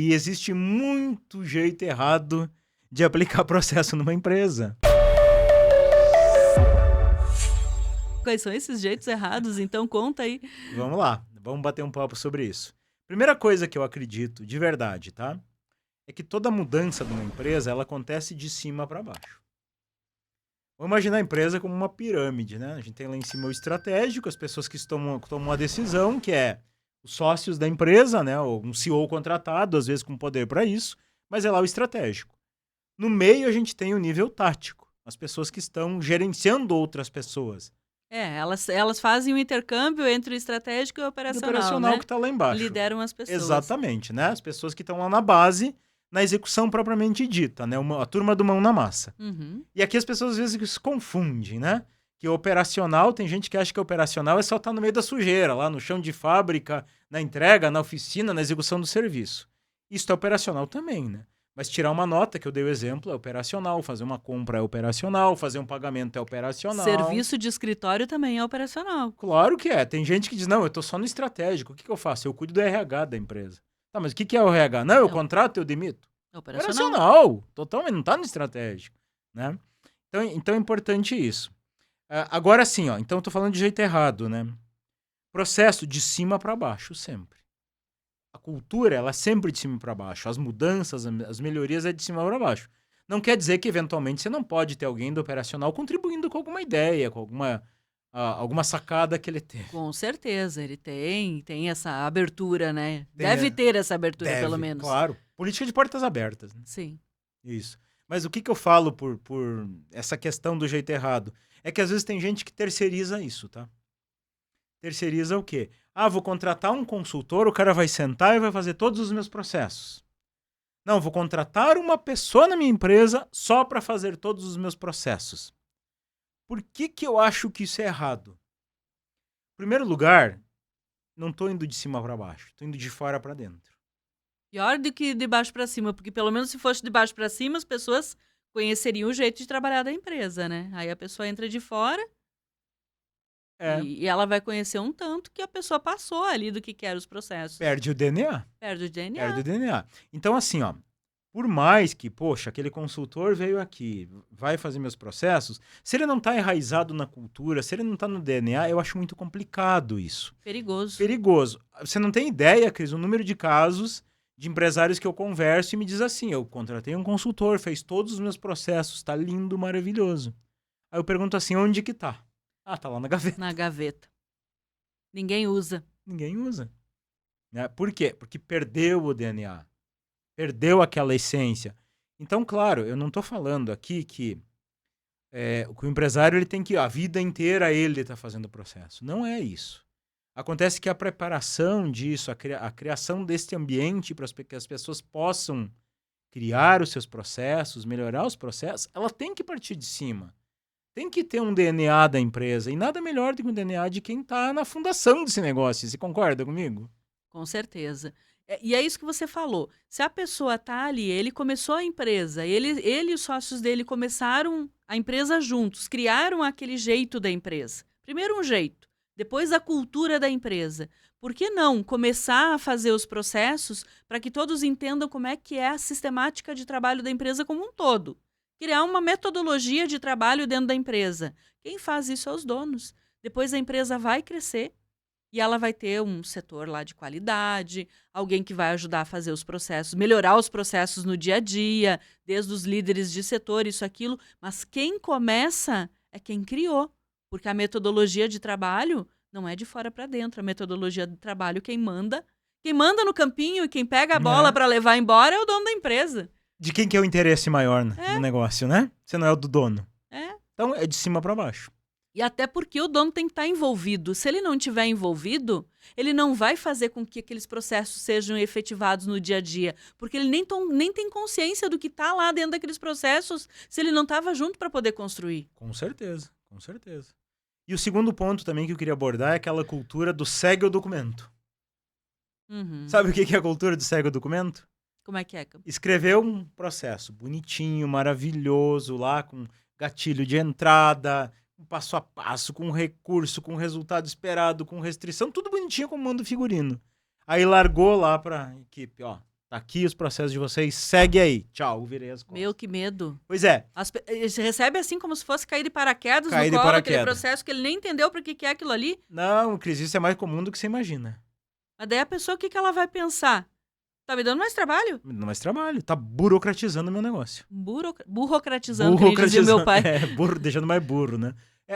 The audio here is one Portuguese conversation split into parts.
E existe muito jeito errado de aplicar processo numa empresa. Quais são esses jeitos errados? Então conta aí. Vamos lá, vamos bater um papo sobre isso. Primeira coisa que eu acredito, de verdade, tá? É que toda mudança de uma empresa, ela acontece de cima para baixo. Vamos imaginar a empresa como uma pirâmide, né? A gente tem lá em cima o estratégico, as pessoas que tomam a decisão, que é os sócios da empresa, né? Ou um CEO contratado, às vezes com poder para isso, mas é lá o estratégico. No meio a gente tem o nível tático, as pessoas que estão gerenciando outras pessoas. Elas fazem um intercâmbio entre o estratégico e o O operacional, operacional né? que está lá embaixo. Lideram as pessoas. Exatamente, né? As pessoas que estão lá na base, na execução propriamente dita, né? A turma do mão na massa. Uhum. E aqui as pessoas às vezes se confundem, né? Que operacional, tem gente que acha que operacional é só estar no meio da sujeira, lá no chão de fábrica, na entrega, na oficina, na execução do serviço. Isso é operacional também, né? Mas tirar uma nota, que eu dei o exemplo, é operacional. Fazer uma compra é operacional. Fazer um pagamento é operacional. Serviço de escritório também é operacional. Claro que é. Tem gente que diz, não, eu tô só no estratégico. O que eu faço? Eu cuido do RH da empresa. Tá, mas o que é o RH? Não, eu contrato, eu demito. Operacional. Totalmente, não tá no estratégico, né? Então é importante isso. Agora sim, ó. Então eu tô falando de jeito errado, né? Processo de cima para baixo, sempre. A cultura, ela é sempre de cima para baixo. As mudanças, as melhorias é de cima para baixo. Não quer dizer que, eventualmente, você não pode ter alguém do operacional contribuindo com alguma ideia, com alguma sacada que ele tem. Com certeza, ele tem essa abertura, né? Deve ter essa abertura, pelo menos. Claro. Política de portas abertas. Né? Sim. Isso. Mas o que eu falo por essa questão do jeito errado? É que, às vezes, tem gente que terceiriza isso, tá? Terceiriza o quê? Vou contratar um consultor, o cara vai sentar e vai fazer todos os meus processos. Não, vou contratar uma pessoa na minha empresa só para fazer todos os meus processos. Por que eu acho que isso é errado? Em primeiro lugar, não estou indo de cima para baixo, estou indo de fora para dentro. Pior do que de baixo para cima, porque pelo menos se fosse de baixo para cima, as pessoas conheceriam o jeito de trabalhar da empresa, né? Aí a pessoa entra de fora e ela vai conhecer um tanto que a pessoa passou ali do que eram os processos. Perde o DNA. Perde o DNA. Perde o DNA. Então, assim, ó, por mais que, poxa, aquele consultor veio aqui, vai fazer meus processos, se ele não está enraizado na cultura, se ele não está no DNA, eu acho muito complicado isso. Perigoso. Perigoso. Você não tem ideia, Cris, o número de casos de empresários que eu converso e me diz assim, eu contratei um consultor, fez todos os meus processos, tá lindo, maravilhoso. Aí eu pergunto assim, onde que tá? Tá lá na gaveta. Na gaveta. Ninguém usa. Ninguém usa. Né? Por quê? Porque perdeu o DNA. Perdeu aquela essência. Então, claro, eu não estou falando aqui que o empresário ele tem que, a vida inteira ele está fazendo o processo. Não é isso. Acontece que a preparação disso, a criação deste ambiente para que as pessoas possam criar os seus processos, melhorar os processos, ela tem que partir de cima. Tem que ter um DNA da empresa. E nada melhor do que um DNA de quem está na fundação desse negócio. Você concorda comigo? Com certeza. E é isso que você falou. Se a pessoa tá ali, ele começou a empresa, ele e os sócios dele começaram a empresa juntos, criaram aquele jeito da empresa. Primeiro um jeito, depois a cultura da empresa. Por que não começar a fazer os processos para que todos entendam como é que é a sistemática de trabalho da empresa como um todo? Criar uma metodologia de trabalho dentro da empresa. Quem faz isso é os donos. Depois a empresa vai crescer e ela vai ter um setor lá de qualidade, alguém que vai ajudar a fazer os processos, melhorar os processos no dia a dia, desde os líderes de setor, isso, aquilo. Mas quem começa é quem criou, porque a metodologia de trabalho não é de fora para dentro. A metodologia de trabalho, quem manda no campinho e quem pega a bola para levar embora é o dono da empresa. De quem que é o interesse maior no negócio, né? Você não é o do dono. Então é de cima para baixo. E até porque o dono tem que estar envolvido. Se ele não estiver envolvido, ele não vai fazer com que aqueles processos sejam efetivados no dia a dia. Porque ele nem tem consciência do que está lá dentro daqueles processos se ele não estava junto para poder construir. Com certeza, com certeza. E o segundo ponto também que eu queria abordar é aquela cultura do segue o documento. Uhum. Sabe o que é a cultura do segue o documento? Como é que é? Escreveu um processo bonitinho, maravilhoso, lá com gatilho de entrada, um passo a passo, com recurso, com resultado esperado, com restrição, tudo bonitinho como manda o figurino. Aí largou lá pra equipe, ó, Tá aqui os processos de vocês, segue aí. Tchau, virei as costas. Meu, que medo. Pois é. Você recebe assim como se fosse cair de paraquedas Cair de no colo, aquele paraquedas. processo que ele nem entendeu por que é aquilo ali. Não, Cris, isso é mais comum do que você imagina. Mas daí a pessoa, o que ela vai pensar? Tá me dando mais trabalho? Não mais trabalho, tá burocratizando o meu negócio. Burocratizando, que nem dizia meu pai. Deixando mais burro, né?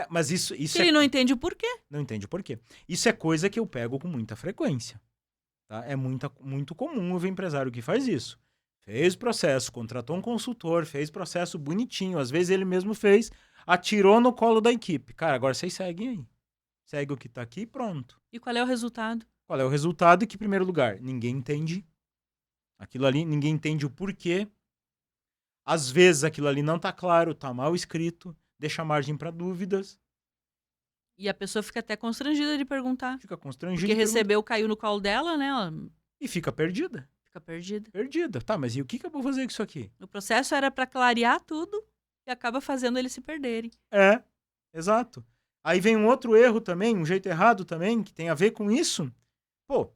Mas isso Ele não entende o porquê. Não entende o porquê. Isso é coisa que eu pego com muita frequência. Tá? É muito comum ver empresário que faz isso. Fez processo, contratou um consultor, fez processo bonitinho. Às vezes ele mesmo fez, atirou no colo da equipe. Cara, agora vocês seguem aí. Segue o que tá aqui e pronto. E qual é o resultado? Qual é o resultado? Que, em primeiro lugar, ninguém entende aquilo ali, ninguém entende o porquê. Às vezes aquilo ali não tá claro, tá mal escrito, deixa margem para dúvidas. E a pessoa fica até constrangida de perguntar. Fica constrangida. Porque recebeu, caiu no colo dela, né? E fica perdida. Fica perdida. Perdida. Tá, mas e o que eu vou fazer com isso aqui? O processo era para clarear tudo e acaba fazendo eles se perderem. Exato. Aí vem um outro erro também, um jeito errado também, que tem a ver com isso. Pô,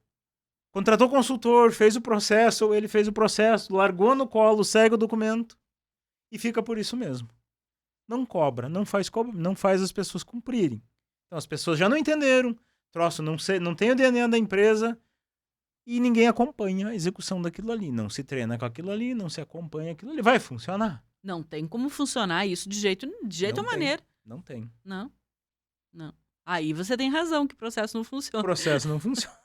contratou consultor, fez o processo, ou ele fez o processo, largou no colo, segue o documento e fica por isso mesmo. Não cobra, não faz as pessoas cumprirem. Então as pessoas já não entenderam, troço não tem o DNA da empresa e ninguém acompanha a execução daquilo ali. Não se treina com aquilo ali, não se acompanha aquilo ali. Vai funcionar? Não tem como funcionar isso de jeito ou maneira. Não tem. Não. Aí você tem razão que o processo não funciona. O processo não funciona.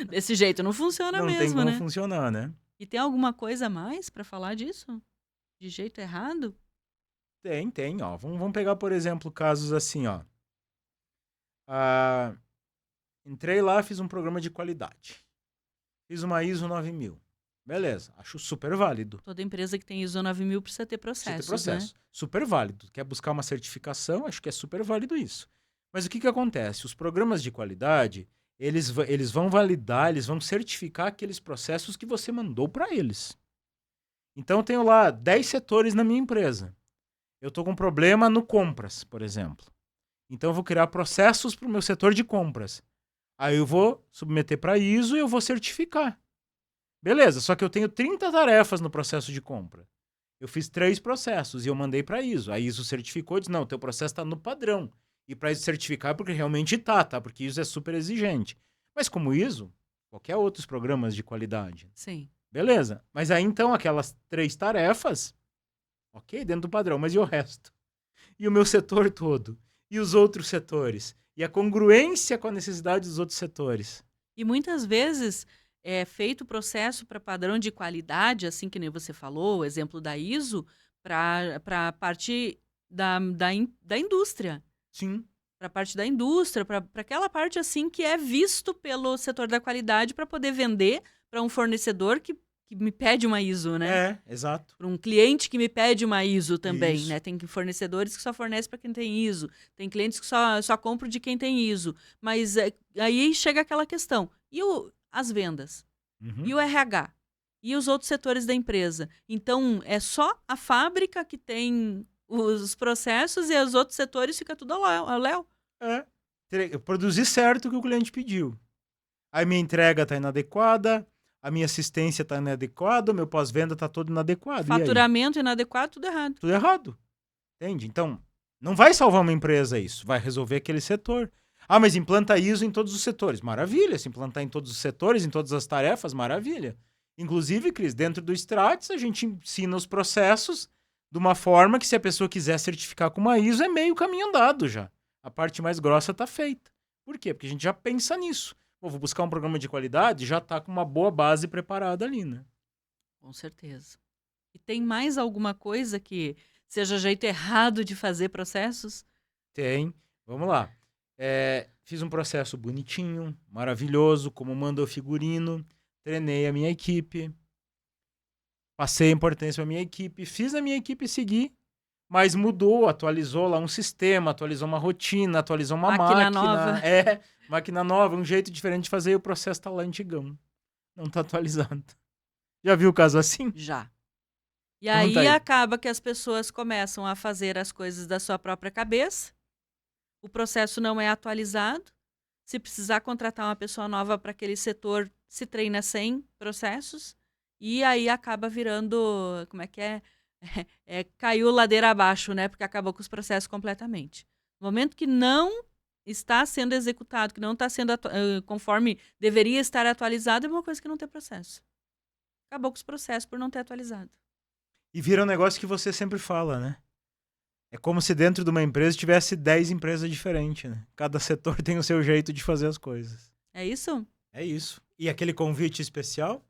Desse jeito não funciona mesmo, né? Não tem como funcionar, né? E tem alguma coisa a mais para falar disso? De jeito errado? Tem, ó. Vamos pegar, por exemplo, casos assim, ó. Entrei lá, fiz um programa de qualidade. Fiz uma ISO 9000. Beleza, acho super válido. Toda empresa que tem ISO 9000 precisa ter processo, né? Super válido. Quer buscar uma certificação, acho que é super válido isso. Mas o que acontece? Os programas de qualidade, eles vão validar, eles vão certificar aqueles processos que você mandou para eles. Então, eu tenho lá 10 setores na minha empresa. Eu estou com um problema no compras, por exemplo. Então, eu vou criar processos para o meu setor de compras. Aí eu vou submeter para ISO e eu vou certificar. Beleza, só que eu tenho 30 tarefas no processo de compra. Eu fiz 3 processos e eu mandei para ISO. A ISO certificou e disse, não, teu processo está no padrão. E para ISO certificar é porque realmente tá? Porque ISO é super exigente. Mas como ISO, qualquer outros programas de qualidade. Sim. Beleza. Mas aí então aquelas 3 tarefas, ok, dentro do padrão, mas e o resto? E o meu setor todo? E os outros setores? E a congruência com a necessidade dos outros setores? E muitas vezes é feito o processo para padrão de qualidade, assim que nem você falou, o exemplo da ISO, para a parte da indústria. Sim. Para a parte da indústria, para aquela parte assim que é visto pelo setor da qualidade para poder vender para um fornecedor que me pede uma ISO, né? Exato. Para um cliente que me pede uma ISO também, Isso. né? Tem fornecedores que só fornecem para quem tem ISO, tem clientes que só compram de quem tem ISO. Mas aí chega aquela questão. E as vendas? Uhum. E o RH? E os outros setores da empresa? Então, é só a fábrica que tem os processos e os outros setores fica tudo ao léu. Eu produzi certo o que o cliente pediu. A minha entrega está inadequada, a minha assistência está inadequada, o meu pós-venda está todo inadequado. Faturamento inadequado, tudo errado. Tudo errado. Entende? Então, não vai salvar uma empresa isso. Vai resolver aquele setor. Mas implanta ISO em todos os setores. Maravilha. Se implantar em todos os setores, em todas as tarefas, maravilha. Inclusive, Cris, dentro do Stratis, a gente ensina os processos de uma forma que se a pessoa quiser certificar com uma ISO, é meio caminho andado já. A parte mais grossa está feita. Por quê? Porque a gente já pensa nisso. Vou buscar um programa de qualidade, já está com uma boa base preparada ali, né? Com certeza. E tem mais alguma coisa que seja jeito errado de fazer processos? Tem. Vamos lá. Fiz um processo bonitinho, maravilhoso, como manda o figurino, treinei a minha equipe, passei a importância para a minha equipe, fiz a minha equipe seguir, mas mudou, atualizou lá um sistema, atualizou uma rotina, atualizou uma máquina. Nova. Máquina nova, um jeito diferente de fazer e o processo está lá antigão. Não está atualizado. Já viu o caso assim? Já. E aí acaba que as pessoas começam a fazer as coisas da sua própria cabeça, o processo não é atualizado, se precisar contratar uma pessoa nova para aquele setor, se treina sem processos, e aí acaba virando, como é que é? Caiu ladeira abaixo, né? Porque acabou com os processos completamente. No momento que não está sendo executado, que não está sendo conforme deveria estar atualizado, é uma coisa que não tem processo. Acabou com os processos por não ter atualizado. E vira um negócio que você sempre fala, né? É como se dentro de uma empresa tivesse 10 empresas diferentes, né? Cada setor tem o seu jeito de fazer as coisas. É isso? É isso. E aquele convite especial?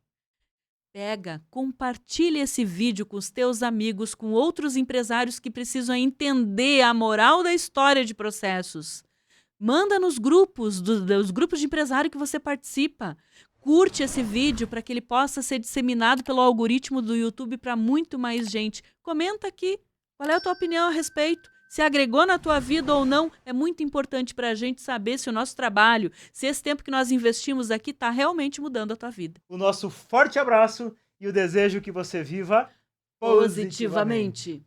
Pega, compartilha esse vídeo com os teus amigos, com outros empresários que precisam entender a moral da história de processos. Manda nos grupos, dos grupos de empresário que você participa. Curte esse vídeo para que ele possa ser disseminado pelo algoritmo do YouTube para muito mais gente. Comenta aqui. Qual é a tua opinião a respeito? Se agregou na tua vida ou não, é muito importante para a gente saber se o nosso trabalho, se esse tempo que nós investimos aqui está realmente mudando a tua vida. O nosso forte abraço e o desejo que você viva positivamente.